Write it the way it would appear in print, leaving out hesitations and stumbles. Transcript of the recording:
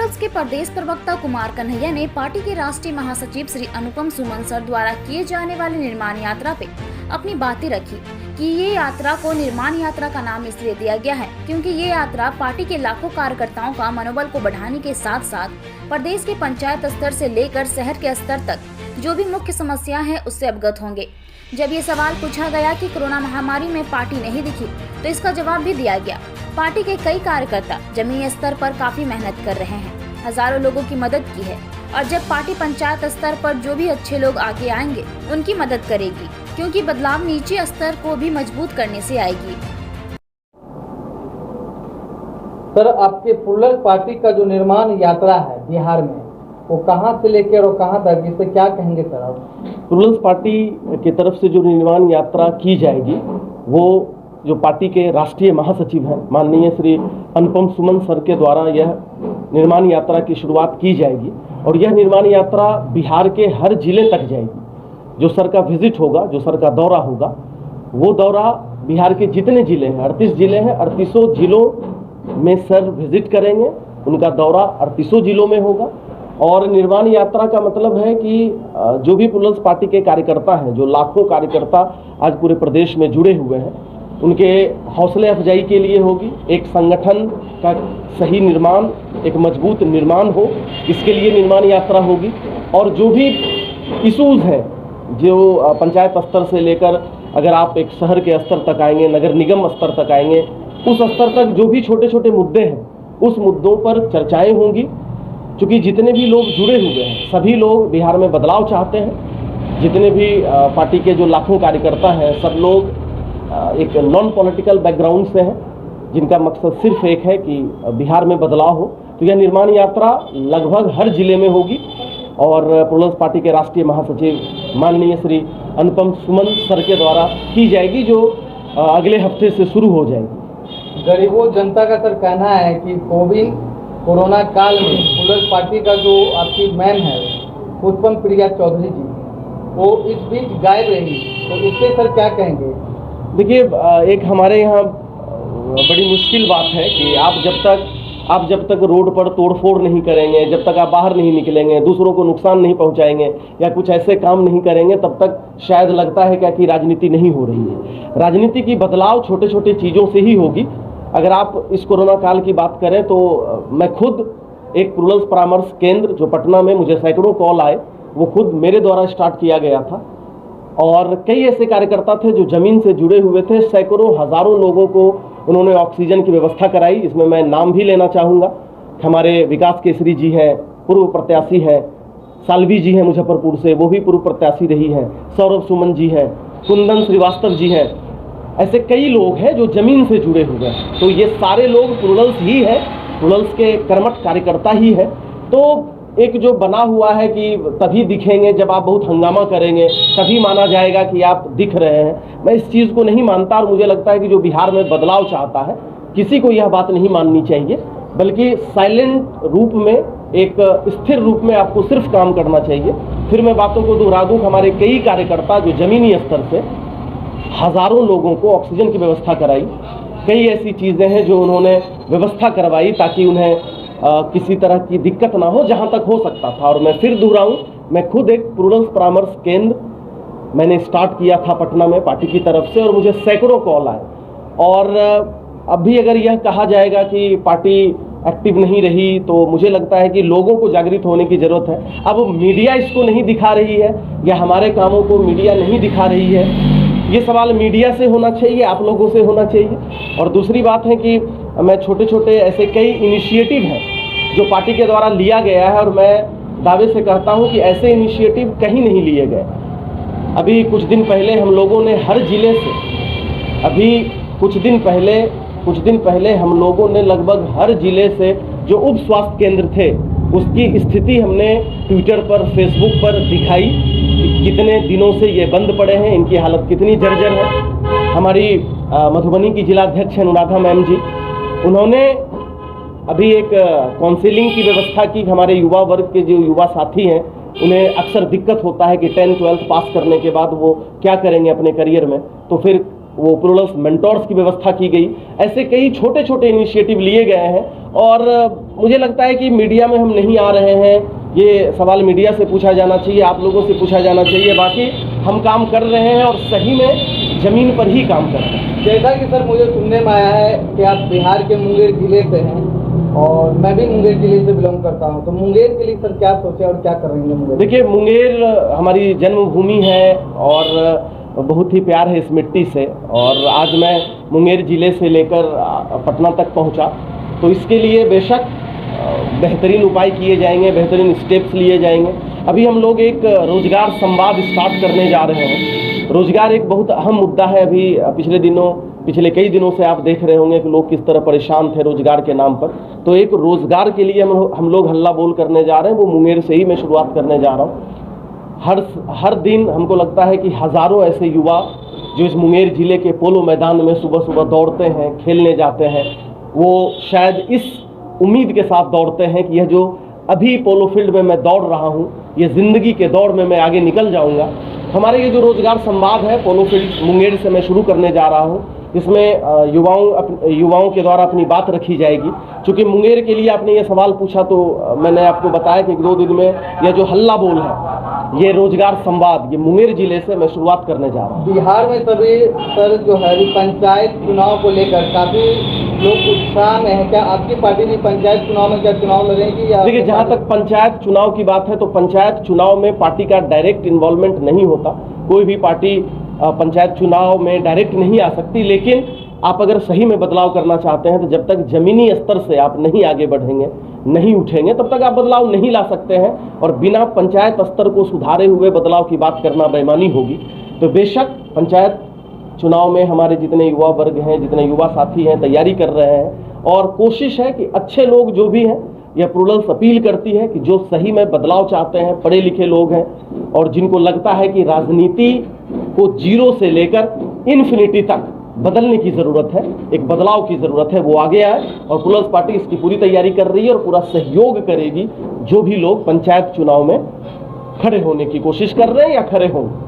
Plus के प्रदेश प्रवक्ता कुमार कन्हैया ने पार्टी के राष्ट्रीय महासचिव श्री अनुपम सुमन सर द्वारा किए जाने वाली निर्माण यात्रा पे अपनी बातें रखी कि ये यात्रा को निर्माण यात्रा का नाम इसलिए दिया गया है क्योंकि ये यात्रा पार्टी के लाखों कार्यकर्ताओं का मनोबल को बढ़ाने के साथ साथ प्रदेश के पंचायत स्तर से लेकर शहर के स्तर तक जो भी मुख्य समस्या है उससे अवगत होंगे। जब ये सवाल पूछा गया कि कोरोना महामारी में पार्टी नहीं दिखी तो इसका जवाब भी दिया गया। पार्टी के कई कार्यकर्ता जमीनी स्तर पर काफी मेहनत कर रहे हैं, हजारों लोगों की मदद की है और जब पार्टी पंचायत स्तर पर जो भी अच्छे लोग आगे आएंगे उनकी मदद करेगी क्योंकि बदलाव नीचे स्तर को भी मजबूत करने से आएगी। सर, आपके प्लूरल्स पार्टी का जो निर्माण यात्रा है बिहार में, वो कहां से लेकर और कहां तक, इससे क्या कहेंगे सर आप? प्लूरल्स पार्टी की तरफ से जो निर्माण यात्रा की जाएगी वो जो पार्टी के राष्ट्रीय महासचिव हैं माननीय श्री अनुपम सुमन सर के द्वारा यह निर्माण यात्रा की शुरुआत की जाएगी और यह निर्माण यात्रा बिहार के हर जिले तक जाएगी। जो सर का विजिट होगा, जो सर का दौरा होगा, वो दौरा बिहार के जितने जिले हैं, 38 जिले हैं, 38 जिलों में सर विजिट करेंगे। उनका दौरा 38 जिलों में होगा और निर्माण यात्रा का मतलब है कि जो भी प्लूरल्स पार्टी के कार्यकर्ता हैं, जो लाखों कार्यकर्ता आज पूरे प्रदेश में जुड़े हुए हैं, उनके हौसले अफजाई के लिए होगी। एक संगठन का सही निर्माण, एक मजबूत निर्माण हो, इसके लिए निर्माण यात्रा होगी। और जो भी इशूज़ हैं, जो पंचायत स्तर से लेकर अगर आप एक शहर के स्तर तक आएंगे, नगर निगम स्तर तक आएंगे, उस स्तर तक जो भी छोटे छोटे मुद्दे हैं, उस मुद्दों पर चर्चाएं होंगी। क्योंकि जितने भी लोग जुड़े हुए हैं, सभी लोग बिहार में बदलाव चाहते हैं। जितने भी पार्टी के जो लाखों कार्यकर्ता हैं, सब लोग एक नॉन पॉलिटिकल बैकग्राउंड से हैं, जिनका मकसद सिर्फ एक है कि बिहार में बदलाव हो। तो यह निर्माण यात्रा लगभग हर जिले में होगी और प्लूरल्स पार्टी के राष्ट्रीय महासचिव माननीय श्री अनुपम सुमन सर के द्वारा की जाएगी, जो अगले हफ्ते से शुरू हो जाएगी। गरीबों जनता का सर कहना है कि कोरोना काल में प्लूरल्स पार्टी का जो आपकी मैम है पुष्पम प्रिया चौधरी जी, वो इस बीच गायब रही, तो इससे सर क्या कहेंगे? देखिए, एक हमारे यहाँ बड़ी मुश्किल बात है कि आप जब तक रोड पर तोड़फोड़ नहीं करेंगे, जब तक आप बाहर नहीं निकलेंगे, दूसरों को नुकसान नहीं पहुंचाएंगे या कुछ ऐसे काम नहीं करेंगे, तब तक शायद लगता है क्या कि राजनीति नहीं हो रही है। राजनीति की बदलाव छोटे छोटे चीज़ों से ही होगी। अगर आप इस कोरोना काल की बात करें तो मैं खुद एक प्लूरल्स परामर्श केंद्र जो पटना में, मुझे सैकड़ों कॉल आए, वो खुद मेरे द्वारा स्टार्ट किया गया था और कई ऐसे कार्यकर्ता थे जो जमीन से जुड़े हुए थे। सैकड़ों हजारों लोगों को उन्होंने ऑक्सीजन की व्यवस्था कराई। इसमें मैं नाम भी लेना चाहूँगा। हमारे विकास केसरी जी हैं, पूर्व प्रत्याशी हैं, सालवी जी हैं मुजफ्फरपुर से, वो भी पूर्व प्रत्याशी रही हैं, सौरभ सुमन जी हैं, कुंदन श्रीवास्तव जी हैं। ऐसे कई लोग हैं जो जमीन से जुड़े हुए हैं। तो ये सारे लोग प्लूरल्स ही है, प्लूरल्स के कर्मठ कार्यकर्ता ही है। तो एक जो बना हुआ है कि तभी दिखेंगे जब आप बहुत हंगामा करेंगे, तभी माना जाएगा कि आप दिख रहे हैं, मैं इस चीज़ को नहीं मानता। और मुझे लगता है कि जो बिहार में बदलाव चाहता है, किसी को यह बात नहीं माननी चाहिए, बल्कि साइलेंट रूप में, एक स्थिर रूप में आपको सिर्फ काम करना चाहिए। फिर मैं बातों को दोहरा दूँ, हमारे कई कार्यकर्ता जो जमीनी स्तर से हजारों लोगों को ऑक्सीजन की व्यवस्था कराई, कई ऐसी चीज़ें हैं जो उन्होंने व्यवस्था करवाई ताकि उन्हें किसी तरह की दिक्कत ना हो, जहां तक हो सकता था। और मैं फिर दोहराऊं, मैं खुद एक प्लूरल्स परामर्श केंद्र मैंने स्टार्ट किया था पटना में पार्टी की तरफ से और मुझे सैकड़ों कॉल आए। और अभी अगर यह कहा जाएगा कि पार्टी एक्टिव नहीं रही, तो मुझे लगता है कि लोगों को जागृत होने की ज़रूरत है। अब मीडिया इसको नहीं दिखा रही है या हमारे कामों को मीडिया नहीं दिखा रही है, ये सवाल मीडिया से होना चाहिए, आप लोगों से होना चाहिए। और दूसरी बात है कि मैं छोटे छोटे ऐसे कई इनिशिएटिव हैं जो पार्टी के द्वारा लिया गया है और मैं दावे से कहता हूं कि ऐसे इनिशिएटिव कहीं नहीं लिए गए। अभी कुछ दिन पहले हम लोगों ने हर जिले से, कुछ दिन पहले हम लोगों ने लगभग हर जिले से जो उप स्वास्थ्य केंद्र थे उसकी स्थिति हमने ट्विटर पर, फेसबुक पर दिखाई कि कितने दिनों से ये बंद पड़े हैं, इनकी हालत कितनी जर्जर है। हमारी मधुबनी की जिलाध्यक्ष अनुराधा मैम जी, उन्होंने अभी एक काउंसिलिंग की व्यवस्था की। हमारे युवा वर्ग के जो युवा साथी हैं, उन्हें अक्सर दिक्कत होता है कि 10th 12th पास करने के बाद वो क्या करेंगे अपने करियर में, तो फिर वो प्लूरल्स मेंटोर्स की व्यवस्था की गई। ऐसे कई छोटे छोटे इनिशिएटिव लिए गए हैं और मुझे लगता है कि मीडिया में हम नहीं आ रहे हैं, ये सवाल मीडिया से पूछा जाना चाहिए, आप लोगों से पूछा जाना चाहिए। बाकी हम काम कर रहे हैं और सही में ज़मीन पर ही काम कर रहे हैं। जैसा कि सर मुझे सुनने में आया है कि आप बिहार के मुंगेर जिले से हैं और मैं भी मुंगेर जिले से बिलोंग करता हूं, तो मुंगेर के लिए सर क्या सोचे और क्या कर रहे हैं मुंगेर? देखिए, मुंगेर हमारी जन्मभूमि है और बहुत ही प्यार है इस मिट्टी से। और आज मैं मुंगेर जिले से लेकर पटना तक पहुंचा, तो इसके लिए बेशक बेहतरीन उपाय किए जाएंगे, बेहतरीन स्टेप्स लिए जाएंगे। अभी हम लोग एक रोजगार संवाद स्टार्ट करने जा रहे हैं। रोजगार एक बहुत अहम मुद्दा है। अभी पिछले कई दिनों से आप देख रहे होंगे कि लोग किस तरह परेशान थे रोजगार के नाम पर। तो एक रोजगार के लिए हम लोग हल्ला बोल करने जा रहे हैं, वो मुंगेर से ही मैं शुरुआत करने जा रहा हूँ। हर दिन हमको लगता है कि हज़ारों ऐसे युवा जो इस मुंगेर जिले के पोलो मैदान में सुबह सुबह दौड़ते हैं, खेलने जाते हैं, वो शायद इस उम्मीद के साथ दौड़ते हैं कि यह जो अभी पोलो फील्ड में मैं दौड़ रहा हूँ, ये ज़िंदगी के दौड़ में मैं आगे निकल जाऊँगा। हमारे ये जो रोजगार संवाद है पोलो फील्ड मुंगेर से मैं शुरू करने जा रहा हूँ। इसमें युवाओं के द्वारा अपनी बात रखी जाएगी। चूँकि मुंगेर के लिए आपने ये सवाल पूछा, तो मैंने आपको बताया कि 2 दिन में यह जो हल्ला बोल है, ये रोजगार संवाद, ये मुंगेर जिले से मैं शुरुआत करने जा रहा हूँ। बिहार में सभी सर जो है पंचायत चुनाव को लेकर काफ़ी लोग उत्साह में है। क्या आपकी पार्टी भी पंचायत चुनाव में क्या चुनाव लड़ेगी? या देखिए, जहाँ तक पंचायत चुनाव की बात है, तो पंचायत चुनाव में पार्टी का डायरेक्ट इन्वॉल्वमेंट नहीं होता। कोई भी पार्टी पंचायत चुनाव में डायरेक्ट नहीं आ सकती। लेकिन आप अगर सही में बदलाव करना चाहते हैं, तो जब तक जमीनी स्तर से आप नहीं आगे बढ़ेंगे, नहीं उठेंगे, तब तक आप बदलाव नहीं ला सकते हैं। और बिना पंचायत स्तर को सुधारे हुए बदलाव की बात करना बेईमानी होगी। तो बेशक पंचायत चुनाव में हमारे जितने युवा वर्ग हैं, जितने युवा साथी हैं, तैयारी कर रहे हैं। और कोशिश है कि अच्छे लोग जो भी हैं, यह प्लूरल्स अपील करती है कि जो सही में बदलाव चाहते हैं, पढ़े लिखे लोग हैं और जिनको लगता है कि राजनीति को जीरो से लेकर इन्फिनिटी तक बदलने की ज़रूरत है, एक बदलाव की ज़रूरत है, वो आगे आए। और प्लूरल्स पार्टी इसकी पूरी तैयारी कर रही है और पूरा सहयोग करेगी जो भी लोग पंचायत चुनाव में खड़े होने की कोशिश कर रहे हैं या खड़े होंगे।